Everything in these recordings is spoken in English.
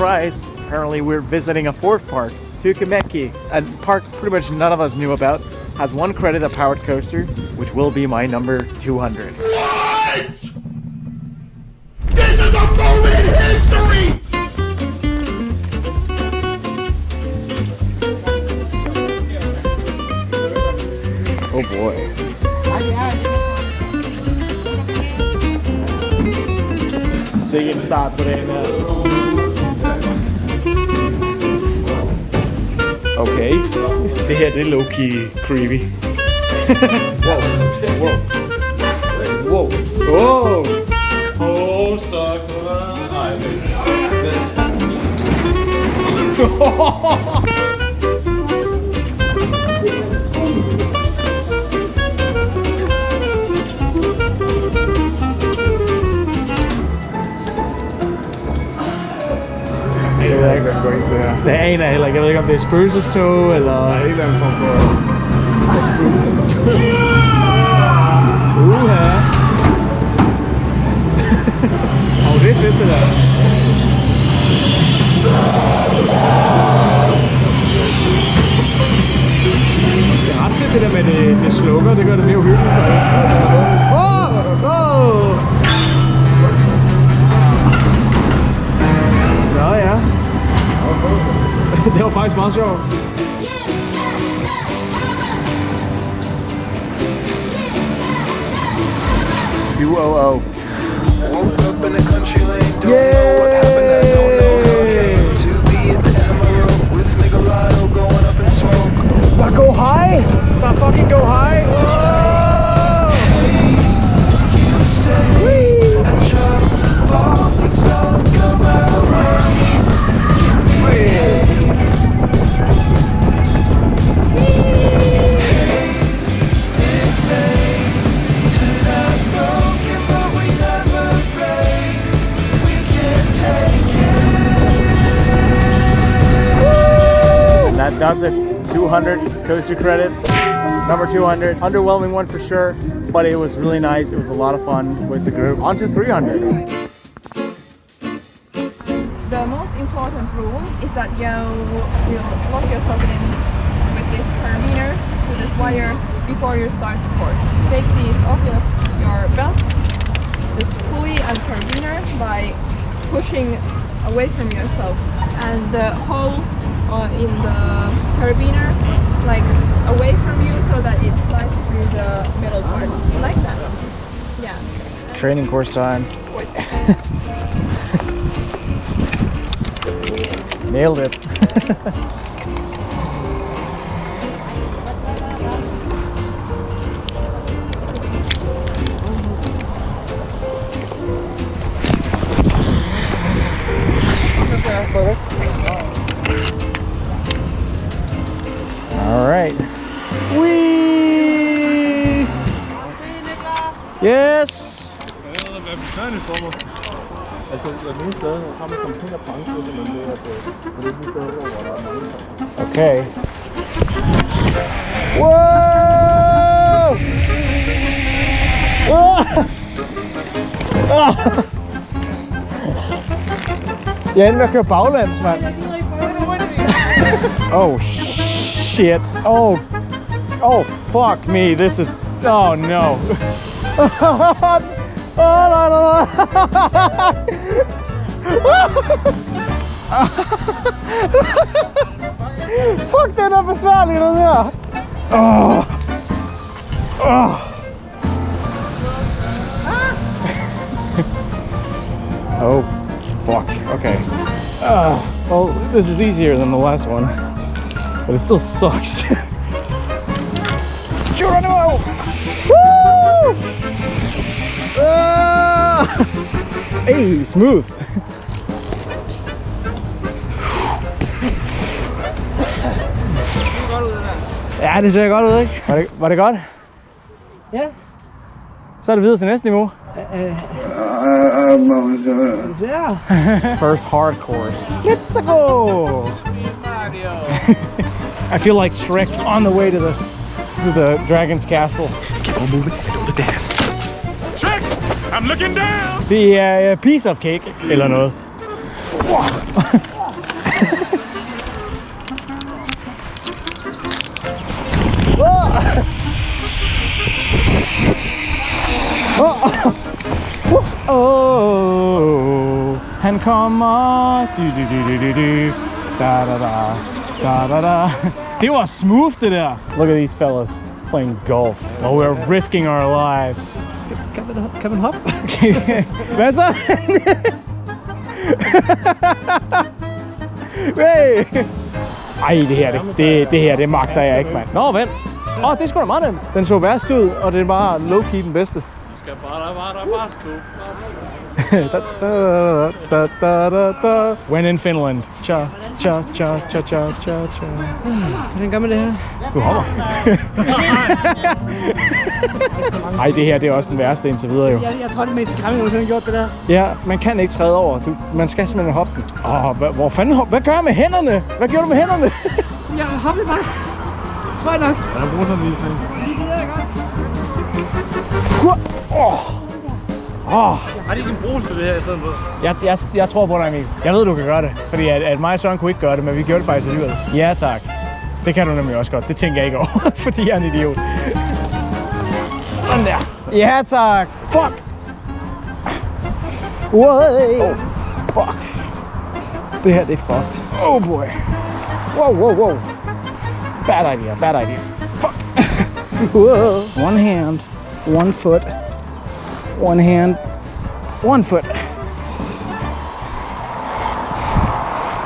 surprise, apparently we're visiting a fourth park, Tykkimäki, a park pretty much none of us knew about. Has 1 credit, a powered coaster, which will be my number 200. What? This is a moment in history! Oh boy. Sikke en start på dagen her. Okay. Det her, det er low-key creepy. Wow. Wow. Oh, stop. Nej, det aner jeg heller ikke. Jeg ved ikke, om det er spøgelsestog, eller... Der er en eller anden form for... Uha. Det er fedt, det der. Det er ret fedt, det der med det slukker. Det gør det mere uhyggeligt. Nå ja. Det var faktisk meget sjovt. UOO. Der Go High! Der fucking Go High! That does it. 200 coaster credits. Number 200. Underwhelming one for sure, but it was really nice. It was a lot of fun with the group. On to 300. The most important rule is that you will lock yourself in with this carabiner to this wire before you start the course. Take these off your belt, this pulley and carabiner, by pushing away from yourself, and the hole in the carabiner like away from you so that it slides through the middle part, like that. Yeah. Training course time. Nailed it. All right. Whee! Yes. Okay. Whoa! Jeg endte med at køre baglands, mand. Oh shit. Oh fuck me. This is... Oh no. Oh no. Fuck, den er besværlig, den her. Oh, fuck. Okay. Well, this is easier than the last one, but it still sucks. Geronimo! Woo! Hey, smooth. Ja, det ser godt ud, ikke? Var det godt? Ja. Så er det videre til næste niveau. First hard course. Let's go! I feel like Shrek on the way to the dragon's castle. Keep on moving. Look down. Shrek! I'm looking down! Det er piece of cake eller noget. Oh, han kommer. Da da da. Da da da. Det var smooth det der. Look at these fellas playing golf. Oh, we're risking our lives. Kan man hoppe? Hvad så? Hey! Ej, det her, det magter jeg ikke, mand. Nå, vent. Det er sgu da meget nemt. Den så værst ud, og det var low-key den bedste. Du skal bare stå. When in Finland. Cha, cha, cha, cha, cha, cha, cha. Hvordan gør man det her? Du hopper. Ej, det her det er også den værste indtil videre jo. Jeg tror, det er mest skræmmende, hvis han har gjort det der. Ja, man kan ikke træde over. Man skal simpelthen hoppe den. Hvor fanden hvad gør jeg med hænderne? Hvad gjorde du med hænderne? Jeg hoppede bare. Tror jeg nok. Jeg bruger sådan lige ting. Har de ikke en brus til det her i stedet for? Jeg tror på dig, Emil. Jeg ved, du kan gøre det. Fordi at mig og Søren kunne ikke gøre det, men vi gjorde det faktisk alligevel. Ja, tak. Det kan du nemlig også godt. Det tænker jeg ikke over, fordi jeg er en idiot. Sådan der. Ja, tak. Fuck. Oh, fuck. Det her, det er fucked. Oh boy. Whoa. Bad idea. Fuck. One hand, one foot. One hand, one foot.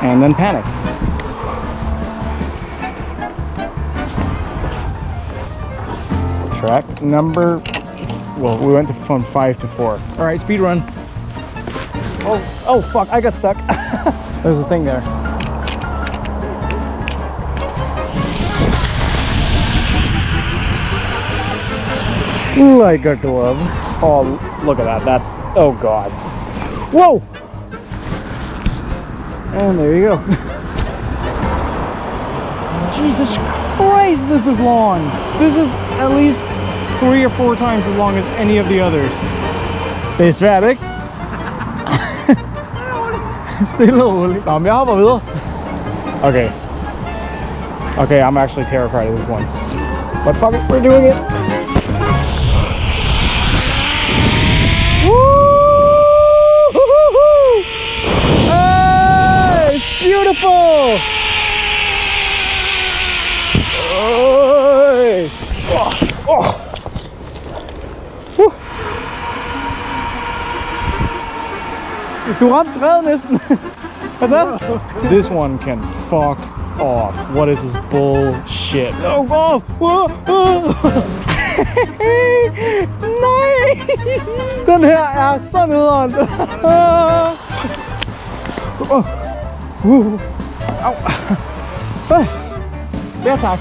And then panic. Track number, well, we went from 5 to 4. All right, speed run. Oh fuck, I got stuck. There's a thing there. Like a glove. Oh, look at that. That's, oh God. Whoa! And there you go. Jesus Christ, this is long. This is at least 3 or 4 times as long as any of the others. Det er svært, ikke? Stille og roligt. Nå, men jeg hopper videre. Okay, I'm actually terrified of this one. But fuck it, we're doing it. Beautiful! Du ramte træet næsten. Hvad så? This one can fuck off. What is this bullshit? Nej! Den her er så nederen. Au. Der tak.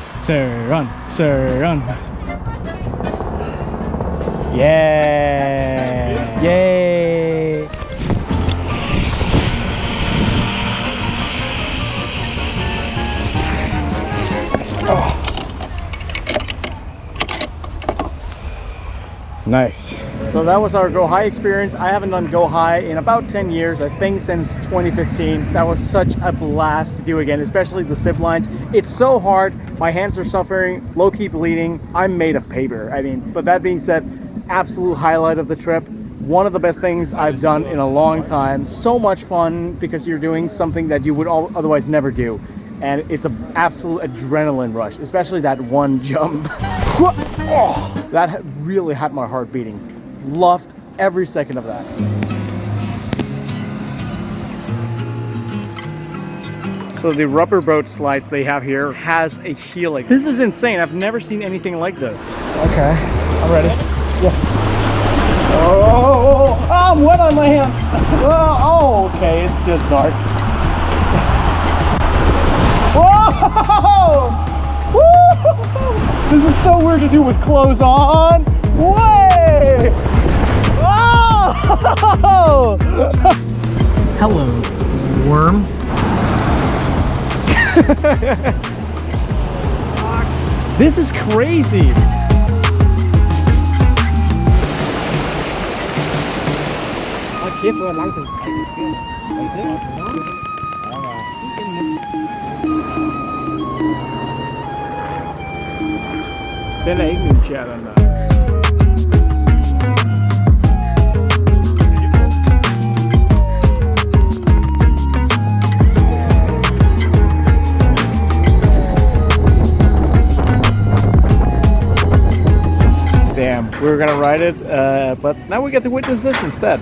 Søren. Yeah. Yay. Nice. So that was our Go High experience. I haven't done Go High in about 10 years, I think since 2015. That was such a blast to do again, especially the zip lines. It's so hard. My hands are suffering, low-key bleeding. I'm made of paper. I mean, but that being said, absolute highlight of the trip. One of the best things I've done in a long time. So much fun because you're doing something that you would otherwise never do. And it's an absolute adrenaline rush, especially that one jump. That really had my heart beating. Loved every second of that. So the rubber boat slides they have here has a helix. This is insane. I've never seen anything like this. Okay, I'm ready. Yes. Oh, I'm wet on my hand. Oh, okay, it's just dark. Whoa! Woo! This is so weird to do with clothes on. Way! Oh! Hello, worm. This is crazy. Kæft, hvor langsomt. Den er ikke militær, den der. We were gonna ride it, but now we get to witness this instead.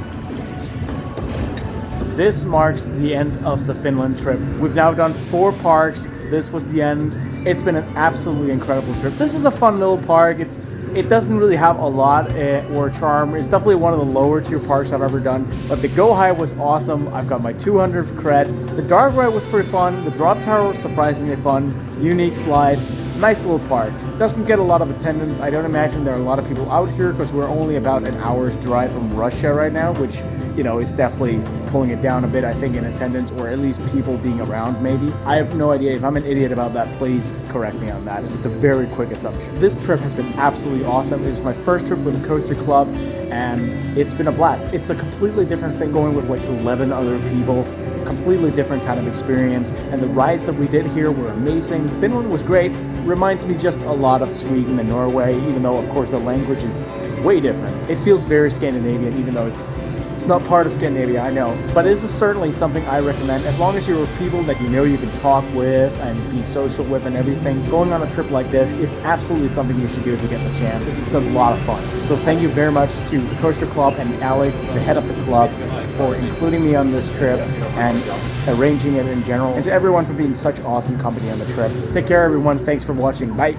This marks the end of the Finland trip. We've now done 4 parks. This was the end. It's been an absolutely incredible trip. This is a fun little park. It doesn't really have a lot or charm. It's definitely one of the lower tier parks I've ever done. But the Go High was awesome. I've got my 200th cred. The dark ride was pretty fun. The drop tower was surprisingly fun. Unique slide. Nice little park. Doesn't get a lot of attendance. I don't imagine there are a lot of people out here because we're only about an hour's drive from Russia right now, which, you know, is definitely pulling it down a bit, I think, in attendance, or at least people being around, maybe. I have no idea. If I'm an idiot about that, please correct me on that. It's just a very quick assumption. This trip has been absolutely awesome. It was my first trip with the Coaster Club, and it's been a blast. It's a completely different thing going with like 11 other people. Completely different kind of experience, and the rides that we did here were amazing. Finland was great. Reminds me just a lot of Sweden and Norway, even though of course the language is way different. It feels very Scandinavian, even though it's not part of Scandinavia, I know. But this is certainly something I recommend, as long as you're with people that you know you can talk with and be social with and everything. Going on a trip like this is absolutely something you should do if you get the chance. It's a lot of fun. So thank you very much to the Coaster Club and Alex, the head of the club, for including me on this trip and arranging it in general. And to everyone for being such awesome company on the trip. Take care, everyone. Thanks for watching. Bye.